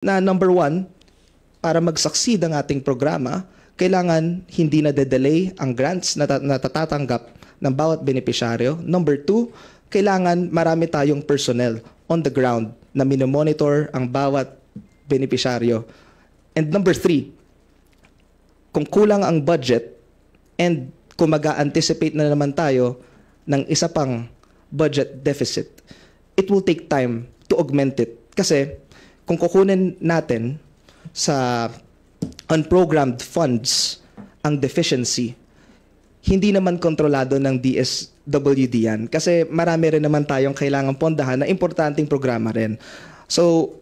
na number one, para mag-succeed ang ating programa, kailangan hindi na de-delay ang grants na natatatanggap ng bawat benepisyaryo. Number two, kailangan marami tayong personnel on the ground na minomonitor ang bawat benepisyaryo. And number three, kung kulang ang budget and kung mag-a-anticipate na naman tayo ng isa pang budget deficit, it will take time to augment it. Kasi kung kukunin natin sa unprogrammed funds ang deficiency, hindi naman kontrolado ng DSWD yan. Kasi marami rin naman tayong kailangang pondahan na importanteng programa rin. So,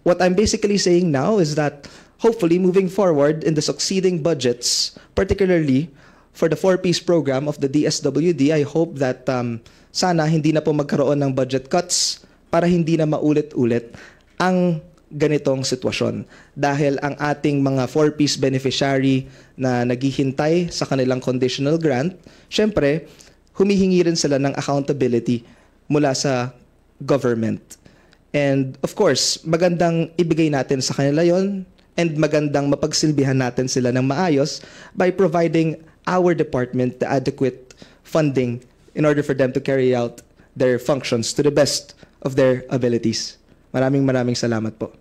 what I'm basically saying now is that hopefully moving forward in the succeeding budgets, particularly for the 4-piece program of the DSWD, I hope that sana hindi na po magkaroon ng budget cuts para hindi na maulit-ulit ang ganitong sitwasyon. Dahil ang ating mga 4-piece beneficiary na naghihintay sa kanilang conditional grant, syempre, humihingi rin sila ng accountability mula sa government. And of course, magandang ibigay natin sa kanila yon and magandang mapagsilbihan natin sila ng maayos by providing our department the adequate funding in order for them to carry out their functions to the best of their abilities. Maraming salamat po.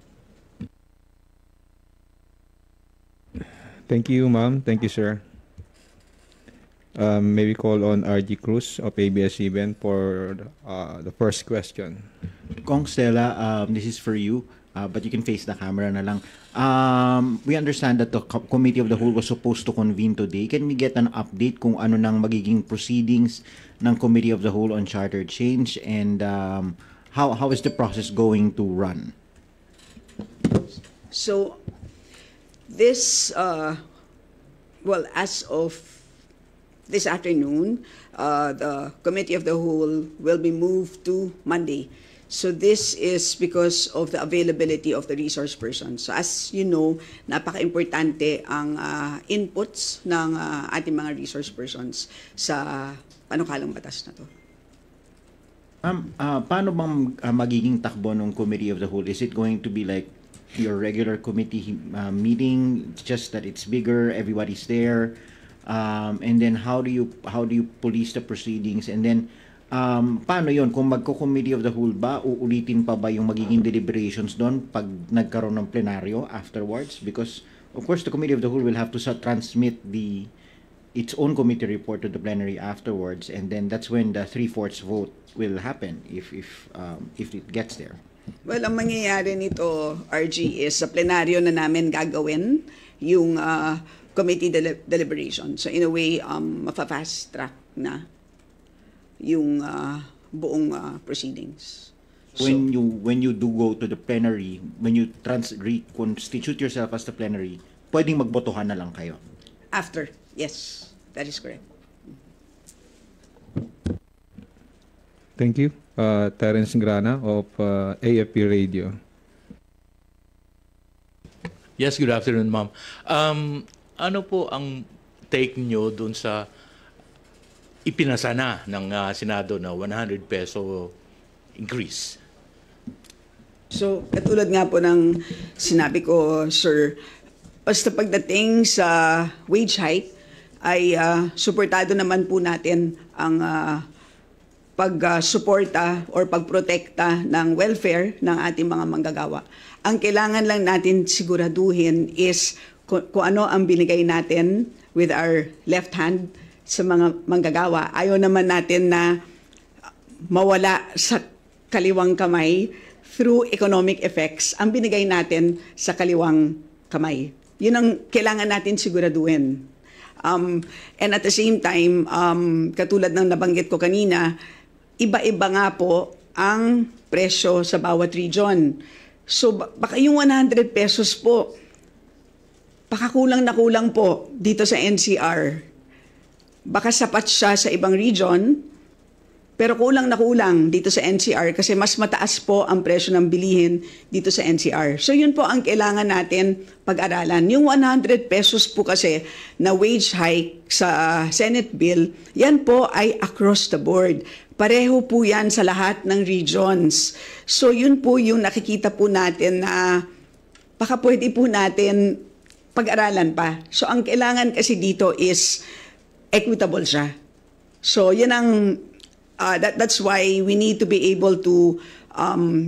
Thank you, ma'am. Thank you, sir. Maybe call on RG Cruz of ABS-CBN for the first question. Kong Stella, this is for you, but you can face the camera na lang. We understand that the Committee of the Whole was supposed to convene today. Can we get an update kung ano nang magiging proceedings ng Committee of the Whole on charter change, and how is the process going to run? So, this, well, as of this afternoon, the Committee of the Whole will be moved to Monday. So this is because of the availability of the resource persons. So as you know, napaka-importante ang inputs ng ating mga resource persons sa panukalang batas na to. Paano bang magiging takbo ng Committee of the Whole? Is it going to be like your regular committee meeting, just that it's bigger, everybody's there, and then how do you police the proceedings, and then paano yon kung magko-Committee of the Whole ba, uulitin pa ba yung magiging deliberations doon pag nagkaroon ng plenaryo afterwards? Because of course the Committee of the Whole will have to transmit its own committee report to the plenary afterwards, and then that's when the 3/4 vote will happen if it gets there. Well, ang mangyayari nito, RG, is sa plenaryo na namin gagawin yung committee deliberation. So in a way, mapa-fast track na yung buong proceedings. When you do go to the plenary, when you reconstitute yourself as the plenary, pwedeng magbotohan na lang kayo? After, yes, that is correct. Thank you. Terence Grana of AFP Radio. Yes, good afternoon, ma'am. Ano po ang take nyo dun sa ipinasa na ng Senado na 100 peso increase? So, katulad nga po ng sinabi ko, sir, basta pagdating sa wage hike, ay suportado naman po natin ang pag-suporta or pagprotekta ng welfare ng ating mga manggagawa. Ang kailangan lang natin siguraduhin is kung ano ang binigay natin with our left hand sa mga manggagawa. Ayaw naman natin na mawala sa kaliwang kamay through economic effects ang binigay natin sa kaliwang kamay. Yun ang kailangan natin siguraduhin. And at the same time, katulad ng nabanggit ko kanina, iba-iba nga po ang presyo sa bawat region. So baka yung 100 pesos po, baka kulang na kulang po dito sa NCR. Baka sapat siya sa ibang region, pero kulang na kulang dito sa NCR kasi mas mataas po ang presyo ng bilihin dito sa NCR. So yun po ang kailangan natin pag-aralan. Yung 100 pesos po kasi na wage hike sa Senate bill, yan po ay across the board. Pareho po yan sa lahat ng regions. So yun po yung nakikita po natin na baka pwede po natin pag-aralan pa. So ang kailangan kasi dito is equitable siya. So yan ang that's why we need to be able to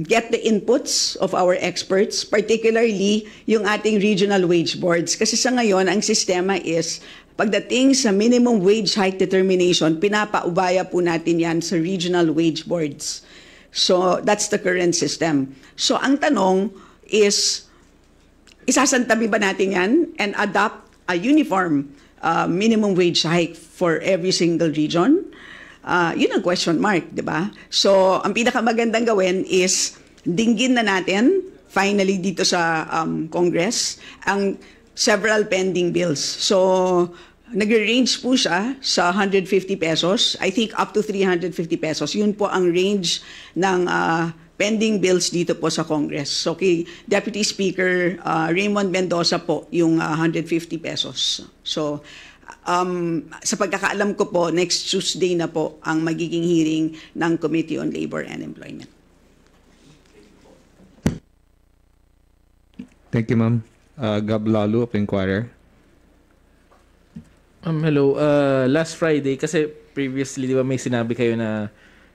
get the inputs of our experts, particularly yung ating regional wage boards. Kasi sa ngayon, ang sistema is pagdating sa minimum wage hike determination, pinapaubaya po natin yan sa regional wage boards. So that's the current system. So ang tanong is, isasantabi ba natin yan and adopt a uniform minimum wage hike for every single region? Yun ang question mark, di ba? So ang pinakamagandang gawin is dinggin na natin finally dito sa Congress ang several pending bills. So nagre-range po siya sa 150 pesos, I think up to 350 pesos. Yun po ang range ng pending bills dito po sa Congress. So kay Deputy Speaker Raymond Mendoza po yung 150 pesos. So sa pagkakaalam ko po, next Tuesday na po ang magiging hearing ng Committee on Labor and Employment. Thank you, ma'am. Gab Lalu of Inquirer. Hello. Last Friday, kasi previously, di ba may sinabi kayo na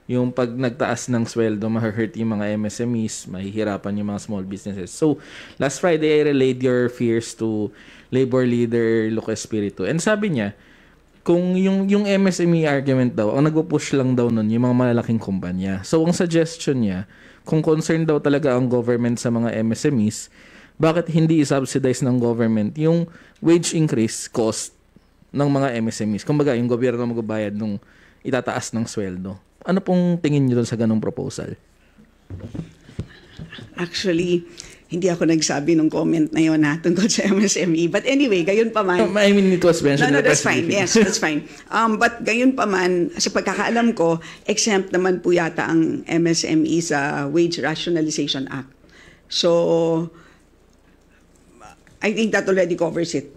yung pag nagtaas ng sweldo, ma-hurt yung mga MSMEs, mahihirapan yung mga small businesses. So, last Friday, I relayed your fears to Labor Leader Luco Espiritu. And sabi niya, kung yung MSME argument daw, ang nagpo-push lang daw nun yung mga malalaking kumpanya. So, ang suggestion niya, kung concerned daw talaga ang government sa mga MSMEs, bakit hindi i-subsidize ng government yung wage increase cost ng mga MSMEs? Kumbaga, yung gobyerno magbabayad nung itataas ng sweldo. Ano pong tingin niyo doon sa ganung proposal? Actually, hindi ako nagsabi ng comment na yun tungkol sa MSME. But anyway, gayon pa man. I mean, it was mentioned No, in the that's press fine. briefing. Yes, that's fine. But gayon pa man, sa pagkakaalam ko, exempt naman po yata ang MSME sa Wage Rationalization Act. So, I think that already covers it.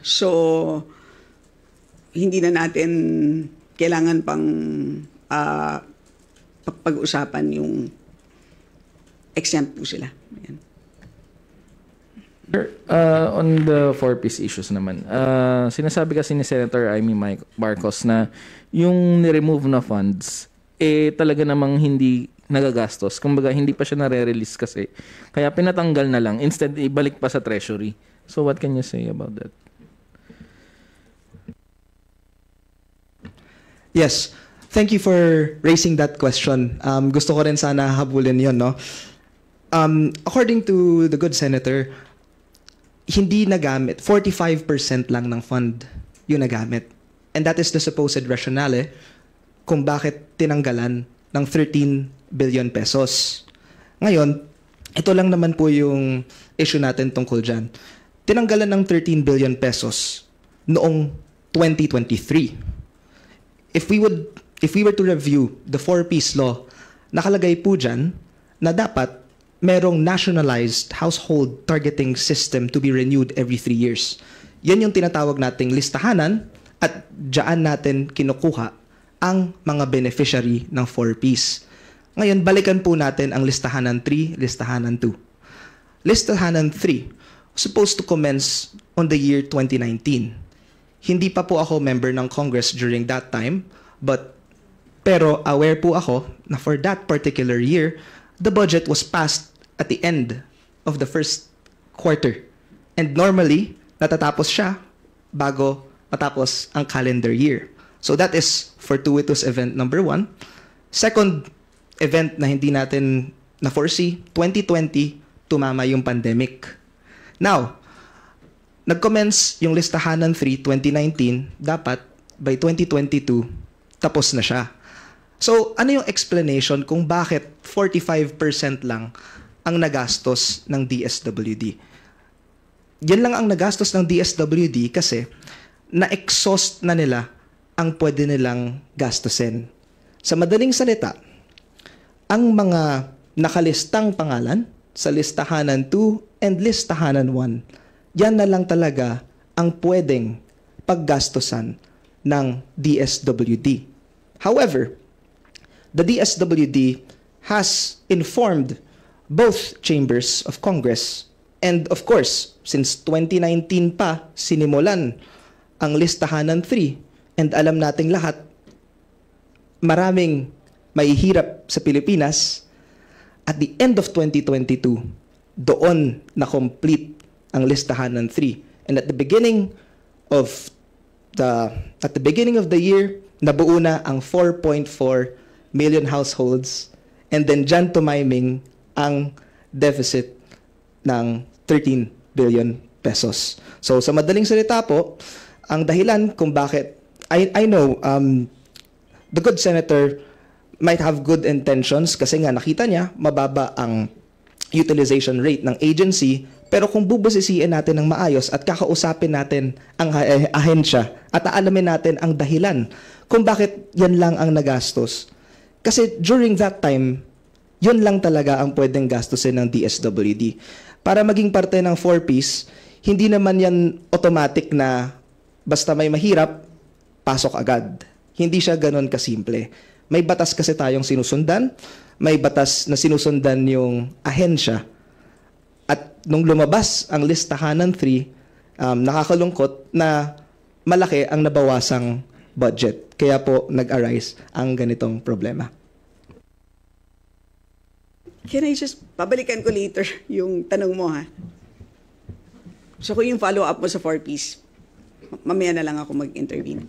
So, hindi na natin kailangan pang pag-usapan yung exempt po sila. Ayan. On the four-piece issues naman, sinasabi kasi ni Senator Amy Marcos na yung ni-remove na funds, talaga namang hindi nagagastos. Kumbaga, hindi pa siya nare-release kasi. Kaya pinatanggal na lang. Instead, ibalik pa sa Treasury. So, what can you say about that? Yes. Thank you for raising that question. Gusto ko rin sana habulin yon, no? According to the good senator, hindi nagamit. 45% lang ng fund yung nagamit. And that is the supposed rationale kung bakit tinanggalan ng 13 billion pesos. Ngayon, ito lang naman po yung issue natin tungkol dyan. Tinanggalan ng 13 billion pesos noong 2023. If we were to review the four-piece law, nakalagay po dyan na dapat merong nationalized household targeting system to be renewed every 3 years. Yan yung tinatawag nating listahanan at dyan natin kinukuha ang mga beneficiary ng four-piece. Ngayon, balikan po natin ang listahanan 3, listahanan 2. Listahanan 3, supposed to commence on the year 2019. Hindi pa po ako member ng Congress during that time, pero aware po ako na for that particular year, the budget was passed at the end of the first quarter. And normally, natatapos siya bago matapos ang calendar year. So that is fortuitous event number 1. Second event na hindi natin na-foresee, 2020, tumama yung pandemic. Now, nag-commence yung listahanan 3, 2019, dapat by 2022, tapos na siya. So, ano yung explanation kung bakit 45% lang ang nagastos ng DSWD? Yan lang ang nagastos ng DSWD kasi na-exhaust na nila ang pwede nilang gastusin. Sa madaling salita, ang mga nakalistang pangalan sa listahanan 2 and listahanan 1, yan na lang talaga ang pwedeng paggastusan ng DSWD. However, the DSWD has informed both chambers of Congress. And of course, since 2019 pa, sinimulan ang listahan ng 3. And alam nating lahat, maraming mahihirap sa Pilipinas. At the end of 2022, doon na-complete ang listahan ng 3. And at the beginning of the year, nabuo na ang 4.4 million households, and then dyan tumiming ang deficit ng 13 billion pesos. So sa madaling salita po, ang dahilan kung bakit, I know the good senator might have good intentions kasi nga nakita niya mababa ang utilization rate ng agency, pero kung bubusisiin natin ng maayos at kakausapin natin ang ahensya at aalamin natin ang dahilan kung bakit yan lang ang nagastos. Kasi during that time, yun lang talaga ang pwedeng gastusin ng DSWD. Para maging parte ng 4Ps, hindi naman yan automatic na basta may mahirap, pasok agad. Hindi siya ganun kasimple. May batas kasi tayong sinusundan, may batas na sinusundan yung ahensya. At nung lumabas ang listahan ng 3, nakakalungkot na malaki ang nabawasang budget. Kaya po nag-arise ang ganitong problema. Can I just, babalikan ko later yung tanong mo, ha? So kung yung follow-up mo sa 4Ps, mamaya na lang ako mag-intervene.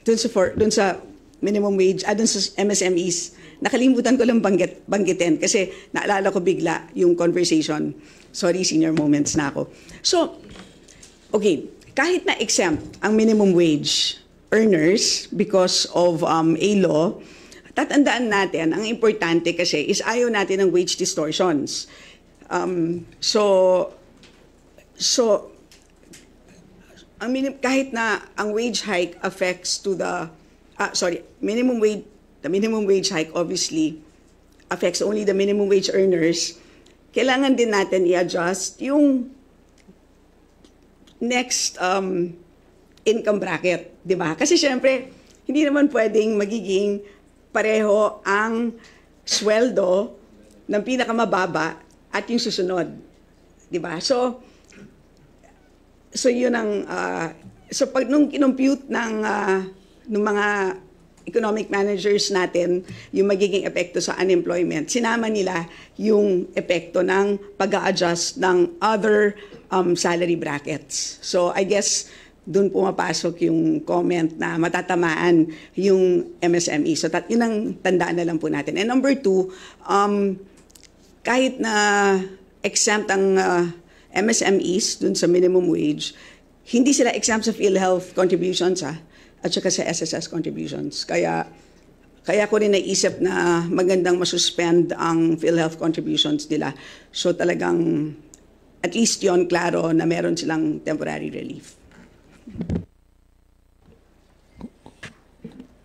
Dun sa minimum wage, dun sa MSMEs, nakalimutan ko lang banggitin kasi naalala ko bigla yung conversation. Sorry, senior moments na ako. So, okay, kahit na exempt ang minimum wage earners because of a law, tatandaan natin, ang importante kasi is ayaw natin ng wage distortions. Kahit na ang wage hike affects to the the minimum wage hike obviously affects only the minimum wage earners, kailangan din natin i-adjust yung next income bracket, di ba? Kasi syempre, hindi naman pwedeng magiging pareho ang sweldo ng pinakamababa at yung susunod, di ba? So yun ang so pag nung kinompute ng mga economic managers natin yung magiging epekto sa unemployment, sinama nila yung epekto ng pag-a-adjust ng other salary brackets. So I guess doon pumapasok yung comment na matatamaan yung MSME. So yun ang tandaan na lang po natin. And number 2, kahit na exempt ang MSMEs dun sa minimum wage, hindi sila exempt sa PhilHealth contributions at saka sa SSS contributions. Kaya ko rin naisip na magandang masuspend ang PhilHealth contributions nila. So talagang at least yon klaro na meron silang temporary relief.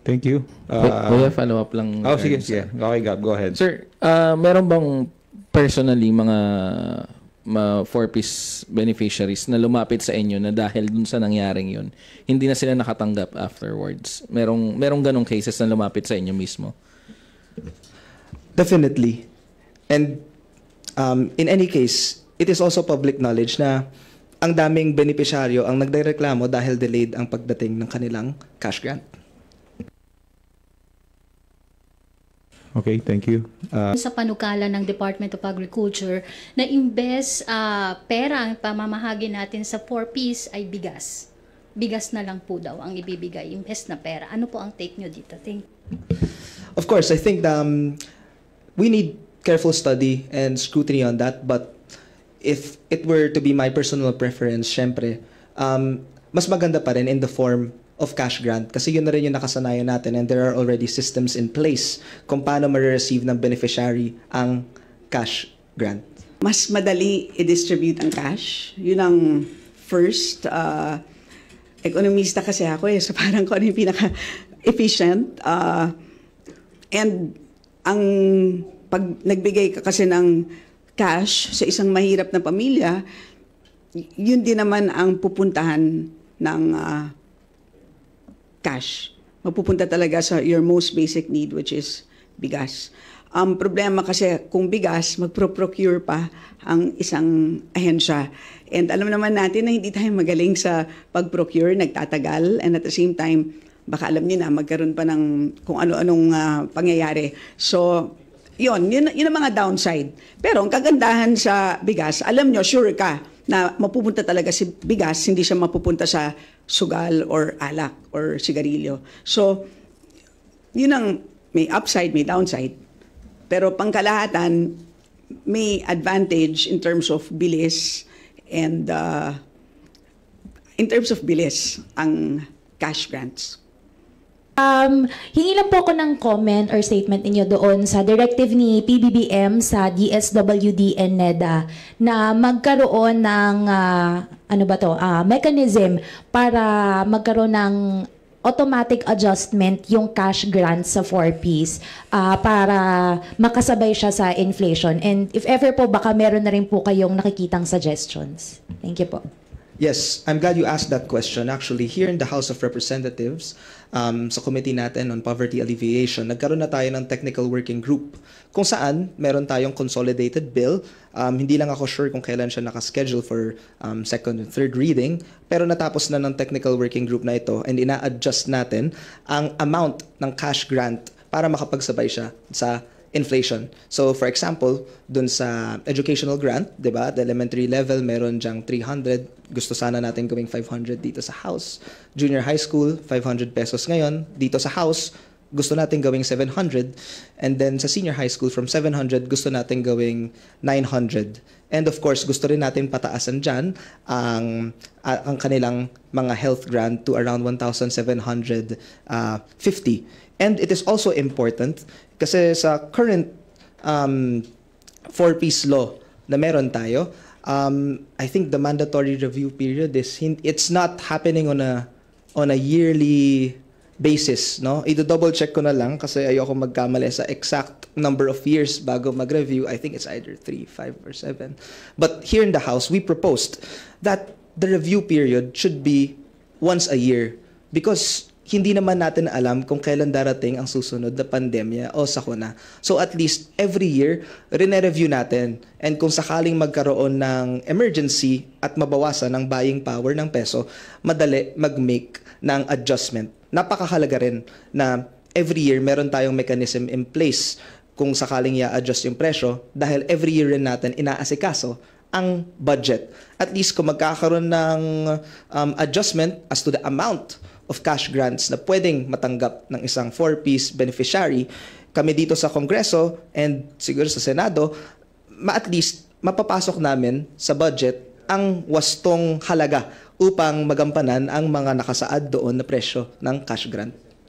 Thank you. Kuya, follow up lang. Sige. Okay, Gab, go ahead. Sir, meron bang personally mga 4Ps beneficiaries na lumapit sa inyo na dahil dun sa nangyaring yun, hindi na sila nakatanggap afterwards? Merong ganong cases na lumapit sa inyo mismo? Definitely. And in any case, it is also public knowledge na ang daming benepisyaryo ang nagreklamo dahil delayed ang pagdating ng kanilang cash grant. Okay, thank you. Sa panukala ng Department of Agriculture na imbes pera ang pamamahagi natin sa 4Ps ay bigas. Bigas na lang po daw ang ibibigay imbes na pera. Ano po ang take nyo dito? Thank you. Of course, I think we need careful study and scrutiny on that, but if it were to be my personal preference, syempre, mas maganda pa rin in the form of cash grant kasi yun na rin yung nakasanayan natin and there are already systems in place kung paano ma-receive ng beneficiary ang cash grant. Mas madali i-distribute ang cash. Yun ang first. Ekonomista kasi ako so parang ko ano yung pinaka-efficient. And ang pag nagbigay ka kasi ng cash sa isang mahirap na pamilya, yun din naman ang pupuntahan ng cash. Mapupunta talaga sa your most basic need, which is bigas. Ang problema kasi kung bigas, magpro-procure pa ang isang ahensya. And alam naman natin na hindi tayo magaling sa pag-procure, nagtatagal, and at the same time, baka alam niyo na magkaroon pa ng kung ano-anong pangyayari. So, yun ang mga downside. Pero ang kagandahan sa bigas, alam nyo, sure ka na mapupunta talaga si bigas, hindi siya mapupunta sa sugal or alak or sigarilyo. So, yun ang may upside, may downside. Pero pangkalahatan, may advantage in terms of bilis and in terms of bilis ang cash grants. Hingi lang po ako ng comment or statement ninyo doon sa directive ni PBBM sa DSWD and NEDA na magkaroon ng mechanism para magkaroon ng automatic adjustment yung cash grants sa 4Ps para makasabay siya sa inflation. And if ever po, baka meron na rin po kayong nakikitang suggestions. Thank you po. Yes, I'm glad you asked that question. Actually, here in the House of Representatives, sa committee natin on poverty alleviation, nagkaroon na tayo ng technical working group kung saan meron tayong consolidated bill. Hindi lang ako sure kung kailan siya nakaschedule for second and third reading, pero natapos na ng technical working group na ito and ina-adjust natin ang amount ng cash grant para makapagsabay siya sa inflation. So for example, dun sa educational grant, 'di ba? The elementary level meron diyang 300, gusto sana natin gawing 500 dito sa house. Junior high school, 500 pesos ngayon, dito sa house gusto natin gawing 700, and then sa senior high school from 700 gusto natin gawing 900. And of course, gusto rin natin pataasan diyan ang kanilang mga health grant to around 1,750. And it is also important kasi sa current 4-piece law na meron tayo, I think the mandatory review period is it's not happening on a yearly basis, no? I-double check ko na lang kasi ayoko magkamali sa exact number of years bago mag-review. I think it's either 3, 5, or 7. But here in the House, we proposed that the review period should be once a year because hindi naman natin alam kung kailan darating ang susunod na pandemya o sakuna. So at least every year, rine-review natin. And kung sakaling magkaroon ng emergency at mabawasan ang buying power ng peso, madali mag-make ng adjustment. Napakahalaga rin na every year meron tayong mechanism in place kung sakaling i-adjust yung presyo dahil every year rin natin inaasikaso ang budget. At least kung magkakaroon ng adjustment as to the amount of cash grants na pwedeng matanggap ng isang 4-piece beneficiary, kami dito sa Kongreso and siguro sa Senado, at least mapapasok namin sa budget ang wastong halaga upang magampanan ang mga nakasaad doon na presyo ng cash grant.